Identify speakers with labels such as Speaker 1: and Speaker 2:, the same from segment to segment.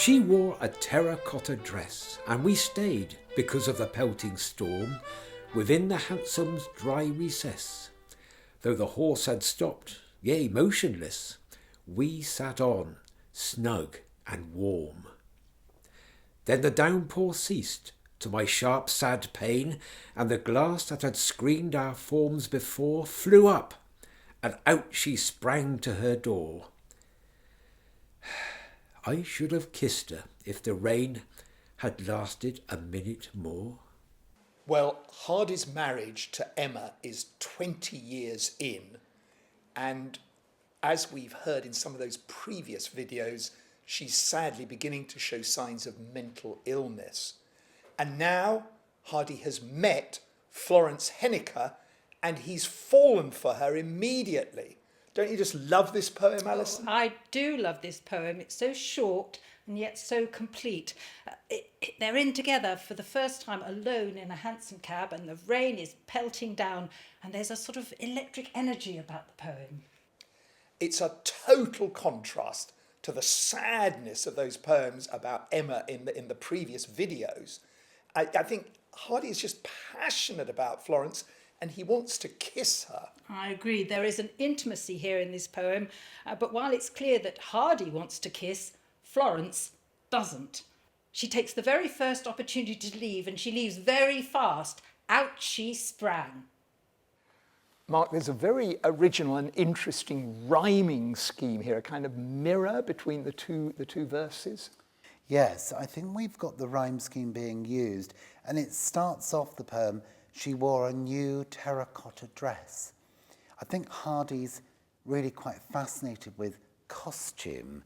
Speaker 1: She wore a terracotta dress, and we stayed, because of the pelting storm, within the hansom's dry recess. Though the horse had stopped, yea, motionless, we sat on, snug and warm. Then the downpour ceased, to my sharp sad pain, and the glass that had screened our forms before flew up, and out she sprang to her door. I should have kissed her if the rain had lasted a minute more.
Speaker 2: Well, Hardy's marriage to Emma is 20 years in, and as we've heard in some of those previous videos, she's sadly beginning to show signs of mental illness. And now Hardy has met Florence Henniker, and he's fallen for her immediately. Don't you just love this poem, Alison?
Speaker 3: Oh, I do love this poem. It's so short and yet so complete. They're in together for the first time alone in a hansom cab, and the rain is pelting down, and there's a sort of electric energy about the poem.
Speaker 2: It's a total contrast to the sadness of those poems about Emma in the previous videos. I think Hardy is just passionate about Florence, and he wants to kiss her.
Speaker 3: I agree. There is an intimacy here in this poem, but while it's clear that Hardy wants to kiss, Florence doesn't. She takes the very first opportunity to leave, and she leaves very fast. Out she sprang.
Speaker 4: Mark, there's a very original and interesting rhyming scheme here, a kind of mirror between the two verses.
Speaker 5: Yes, I think we've got the rhyme scheme being used, and it starts off the poem, she wore a new terracotta dress. I think Hardy's really quite fascinated with costume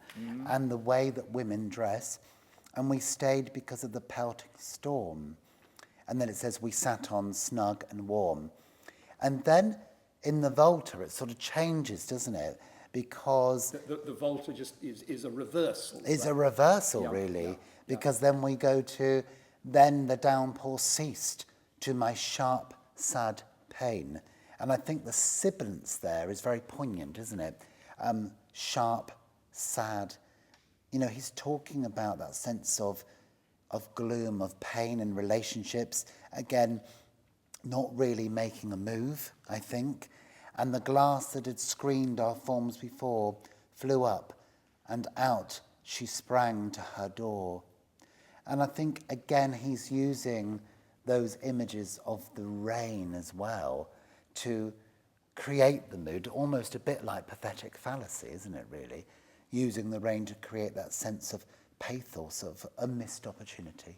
Speaker 5: and the way that women dress, and we stayed because of the pelting storm. And then it says we sat on snug and warm. And then in the Volta it sort of changes, doesn't it? Because
Speaker 4: The Volta just is a reversal.
Speaker 5: It's a reversal, really, because then we go to, then the downpour ceased to my sharp, sad pain. And I think the sibilance there is very poignant, isn't it? Sharp, sad. You know, he's talking about that sense of gloom, of pain in relationships. Again, not really making a move, I think. And the glass that had screened our forms before flew up, and out she sprang to her door. And I think, again, he's using those images of the rain as well to create the mood, almost a bit like pathetic fallacy, isn't it, really? Using the rain to create that sense of pathos, of a missed opportunity.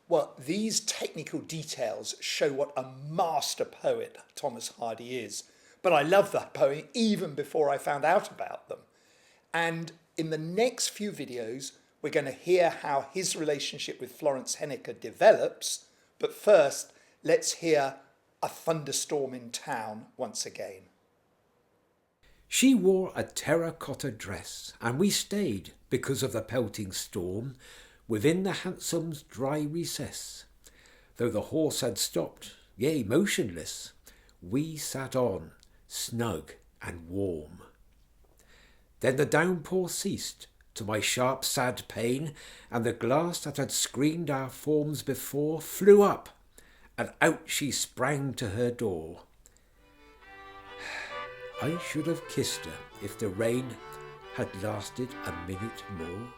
Speaker 2: Well, these technical details show what a master poet Thomas Hardy is. But I love that poem even before I found out about them. And in the next few videos, we're going to hear how his relationship with Florence Henniker develops. But first, let's hear A Thunderstorm in Town once again.
Speaker 1: She wore a terracotta dress, and we stayed, because of the pelting storm, within the hansom's dry recess. Though the horse had stopped, yea, motionless, we sat on, snug and warm. Then the downpour ceased, to my sharp sad pain, and the glass that had screened our forms before flew up, and out she sprang to her door. I should have kissed her if the rain had lasted a minute more.